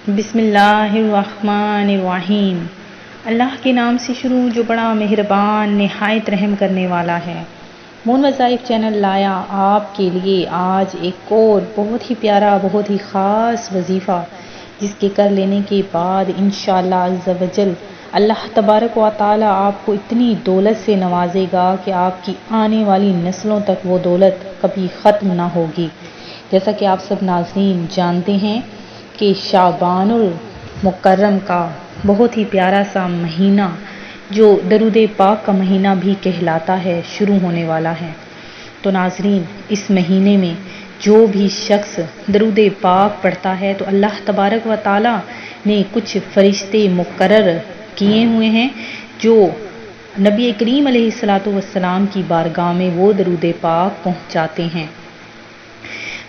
بسم اللہ الرحمن الرحیم۔ اللہ کے نام سے شروع جو بڑا مہربان نہایت رحم کرنے والا ہے۔ مون وظائف چینل لایا آپ کے لیے آج ایک اور بہت ہی پیارا بہت ہی خاص وظیفہ، جس کے کر لینے کے بعد انشاءاللہ عز و جل اللہ تبارک و تعالی آپ کو اتنی دولت سے نوازے گا کہ آپ کی آنے والی نسلوں تک وہ دولت کبھی ختم نہ ہوگی۔ جیسا کہ آپ سب ناظرین جانتے ہیں کہ شعبان المکرم کا بہت ہی پیارا سا مہینہ، جو درود پاک کا مہینہ بھی کہلاتا ہے، شروع ہونے والا ہے۔ تو ناظرین، اس مہینے میں جو بھی شخص درود پاک پڑھتا ہے تو اللہ تبارک و تعالی نے کچھ فرشتے مقرر کیے ہوئے ہیں جو نبی کریم علیہ الصلاۃ والسلام کی بارگاہ میں وہ درود پاک پہنچاتے ہیں۔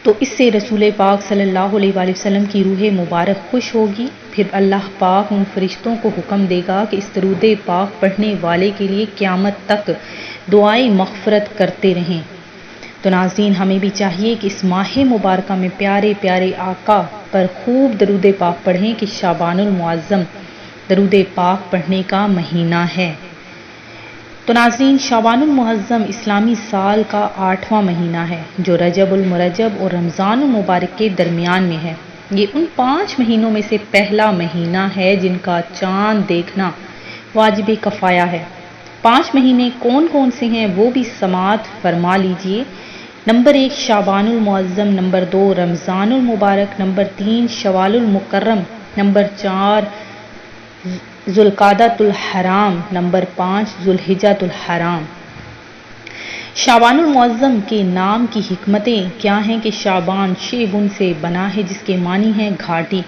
تو اس سے رسول پاک صلی اللہ علیہ وآلہ وسلم کی روح مبارک خوش ہوگی، پھر اللہ پاک ان فرشتوں کو حکم دے گا کہ اس درود پاک پڑھنے والے کے لیے قیامت تک دعائیں مغفرت کرتے رہیں۔ تو ناظرین، ہمیں بھی چاہیے کہ اس ماہ مبارکہ میں پیارے پیارے آقا پر خوب درود پاک پڑھیں کہ شعبان المعظم درود پاک پڑھنے کا مہینہ ہے۔ تو ناظرین، شعبان المعظم اسلامی سال کا 8واں مہینہ ہے، جو رجب المرجب اور رمضان المبارک کے درمیان میں ہے۔ یہ ان 5 مہینوں میں سے پہلا مہینہ ہے جن کا چاند دیکھنا واجب کفایہ ہے۔ 5 مہینے کون کون سے ہیں وہ بھی سماعت فرما لیجئے۔ نمبر 1 شعبان المعظم، نمبر 2 رمضان المبارک، نمبر 3 شوال المکرم، نمبر 4 ذوالقعدۃ الحرام، نمبر 5 ذوالحجۃ الحرام۔ شعبان المعظم کے نام کی حکمتیں کیا ہیں کہ شعبان شیبن سے بنا ہے، جس کے معنی ہیں گھاٹی۔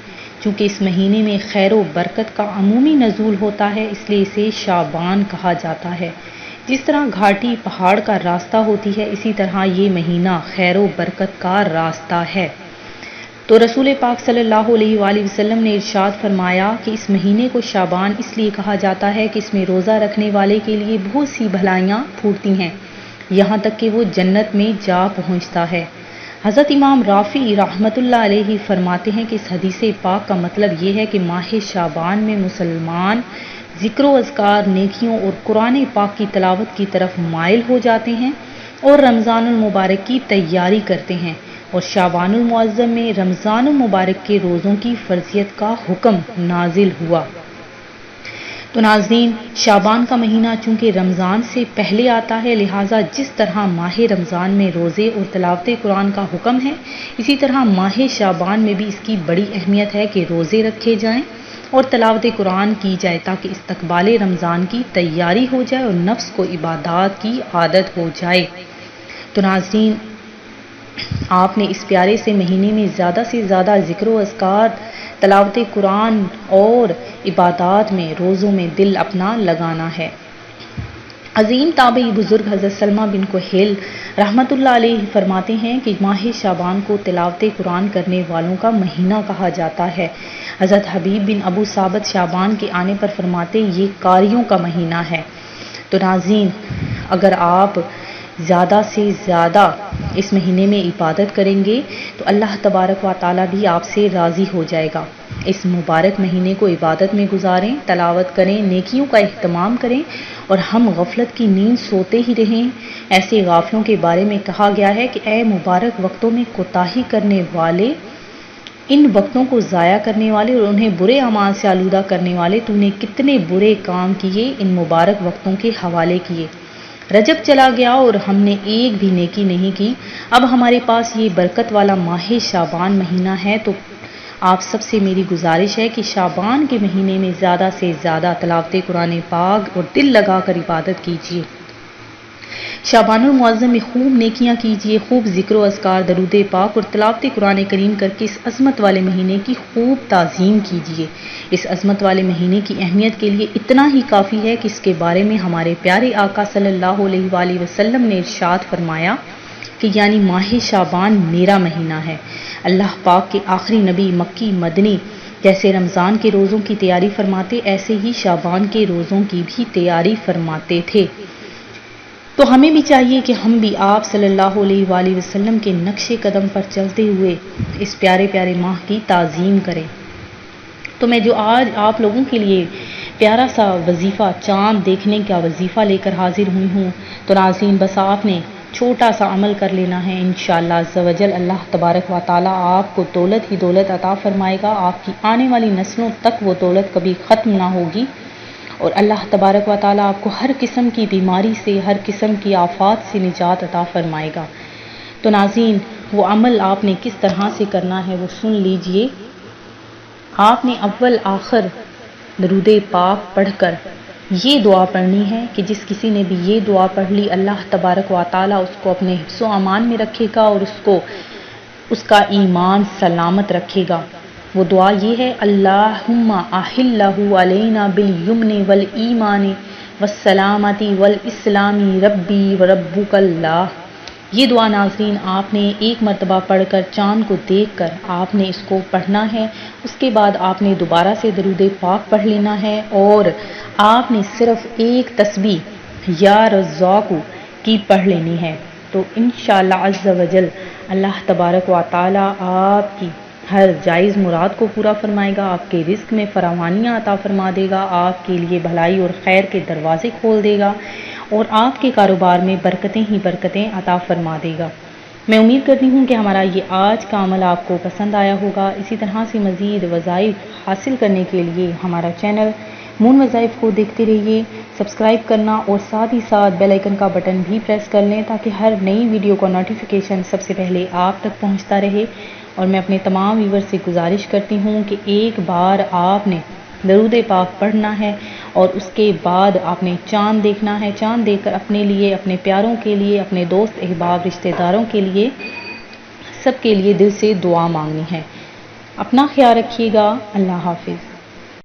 چونکہ اس مہینے میں خیر و برکت کا عمومی نزول ہوتا ہے، اس لیے اسے شعبان کہا جاتا ہے۔ جس طرح گھاٹی پہاڑ کا راستہ ہوتی ہے، اسی طرح یہ مہینہ خیر و برکت کا راستہ ہے۔ تو رسول پاک صلی اللہ علیہ وآلہ وسلم نے ارشاد فرمایا کہ اس مہینے کو شعبان اس لیے کہا جاتا ہے کہ اس میں روزہ رکھنے والے کے لیے بہت سی بھلائیاں پھوٹتی ہیں، یہاں تک کہ وہ جنت میں جا پہنچتا ہے۔ حضرت امام رافعی رحمۃ اللہ علیہ فرماتے ہیں کہ اس حدیث پاک کا مطلب یہ ہے کہ ماہ شعبان میں مسلمان ذکر و اذکار، نیکیوں اور قرآن پاک کی تلاوت کی طرف مائل ہو جاتے ہیں اور رمضان المبارک کی تیاری کرتے ہیں، اور شعبان المعظم میں رمضان المبارک کے روزوں کی فرضیت کا حکم نازل ہوا۔ تو ناظرین، شعبان کا مہینہ چونکہ رمضان سے پہلے آتا ہے، لہٰذا جس طرح ماہ رمضان میں روزے اور تلاوت قرآن کا حکم ہے، اسی طرح ماہ شعبان میں بھی اس کی بڑی اہمیت ہے کہ روزے رکھے جائیں اور تلاوت قرآن کی جائے، تاکہ استقبال رمضان کی تیاری ہو جائے اور نفس کو عبادات کی عادت ہو جائے۔ تو ناظرین، آپ نے اس پیارے سے مہینے میں زیادہ سے زیادہ ذکر و اذکار، تلاوت قرآن اور عبادات میں، روزوں میں دل اپنا لگانا ہے۔ عظیم تابعی بزرگ حضرت سلمہ بن کہیل رحمۃ اللہ علیہ فرماتے ہیں کہ ماہ شعبان کو تلاوت قرآن کرنے والوں کا مہینہ کہا جاتا ہے۔ حضرت حبیب بن ابو ثابت شعبان کے آنے پر فرماتے یہ قاریوں کا مہینہ ہے۔ تو ناظرین، اگر آپ زیادہ سے زیادہ اس مہینے میں عبادت کریں گے تو اللہ تبارک و تعالیٰ بھی آپ سے راضی ہو جائے گا۔ اس مبارک مہینے کو عبادت میں گزاریں، تلاوت کریں، نیکیوں کا اہتمام کریں، اور ہم غفلت کی نیند سوتے ہی رہیں۔ ایسے غافلوں کے بارے میں کہا گیا ہے کہ اے مبارک وقتوں میں کوتاہی کرنے والے، ان وقتوں کو ضائع کرنے والے اور انہیں برے اعمال سے آلودہ کرنے والے، تو نے کتنے برے کام کیے ان مبارک وقتوں کے حوالے کیے۔ رجب چلا گیا اور ہم نے ایک بھی نیکی نہیں کی، اب ہمارے پاس یہ برکت والا ماہ شعبان مہینہ ہے، تو آپ سب سے میری گزارش ہے کہ شعبان کے مہینے میں زیادہ سے زیادہ تلاوت قرآن پاک اور دل لگا کر عبادت کیجیے۔ شعبان المعظم میں خوب نیکیاں کیجیے، خوب ذکر و اذکار، درود پاک اور تلاوت قرآن کریم کر کے اس عظمت والے مہینے کی خوب تعظیم کیجیے۔ اس عظمت والے مہینے کی اہمیت کے لیے اتنا ہی کافی ہے کہ اس کے بارے میں ہمارے پیارے آقا صلی اللہ علیہ وآلہ وسلم نے ارشاد فرمایا کہ یعنی ماہ شعبان میرا مہینہ ہے۔ اللہ پاک کے آخری نبی مکی مدنی جیسے رمضان کے روزوں کی تیاری فرماتے، ایسے ہی شعبان کے روزوں کی بھی تیاری فرماتے تھے۔ تو ہمیں بھی چاہیے کہ ہم بھی آپ صلی اللہ علیہ وآلہ وسلم کے نقش قدم پر چلتے ہوئے اس پیارے پیارے ماہ کی تعظیم کریں۔ تو میں جو آج آپ لوگوں کے لیے پیارا سا وظیفہ، چاند دیکھنے کا وظیفہ لے کر حاضر ہوئی ہوں، تو ناظرین بس آپ نے چھوٹا سا عمل کر لینا ہے، انشاءاللہ عز و جل اللہ تبارک و تعالیٰ آپ کو دولت ہی دولت عطا فرمائے گا، آپ کی آنے والی نسلوں تک وہ دولت کبھی ختم نہ ہوگی، اور اللہ تبارک و تعالیٰ آپ کو ہر قسم کی بیماری سے، ہر قسم کی آفات سے نجات عطا فرمائے گا۔ تو ناظرین وہ عمل آپ نے کس طرح سے کرنا ہے وہ سن لیجئے۔ آپ نے اول آخر درود پاک پڑھ کر یہ دعا پڑھنی ہے کہ جس کسی نے بھی یہ دعا پڑھ لی اللہ تبارک و تعالیٰ اس کو اپنے حفظ و امان میں رکھے گا اور اس کا ایمان سلامت رکھے گا۔ وہ دعا یہ ہے، اللہم احلہ علینا بالیمن والایمان والسلامتی والاسلام ربی وربک اللہ۔ یہ دعا ناظرین آپ نے ایک مرتبہ پڑھ کر چاند کو دیکھ کر آپ نے اس کو پڑھنا ہے، اس کے بعد آپ نے دوبارہ سے درود پاک پڑھ لینا ہے، اور آپ نے صرف ایک تسبیح یا رزاق کی پڑھ لینی ہے۔ تو انشاءاللہ عز و جل اللہ تبارک و تعالیٰ آپ کی ہر جائز مراد کو پورا فرمائے گا، آپ کے رزق میں فراوانیاں عطا فرما دے گا، آپ کے لیے بھلائی اور خیر کے دروازے کھول دے گا، اور آپ کے کاروبار میں برکتیں ہی برکتیں عطا فرما دے گا۔ میں امید کرتی ہوں کہ ہمارا یہ آج کا عمل آپ کو پسند آیا ہوگا۔ اسی طرح سے مزید وظائف حاصل کرنے کے لیے ہمارا چینل مون وظائف کو دیکھتے رہیے، سبسکرائب کرنا اور ساتھ ہی ساتھ بیل آئیکن کا بٹن بھی پریس کر لیں تاکہ ہر نئی ویڈیو کا نوٹیفیکیشن سب سے پہلے آپ تک پہنچتا رہے۔ اور میں اپنے تمام ویور سے گزارش کرتی ہوں کہ ایک بار آپ نے درود پاک پڑھنا ہے اور اس کے بعد آپ نے چاند دیکھنا ہے، چاند دیکھ کر اپنے لیے، اپنے پیاروں کے لیے، اپنے دوست احباب رشتہ داروں کے لیے، سب کے لیے دل سے دعا مانگنی ہے۔ اپنا خیال رکھیے گا، اللہ حافظ۔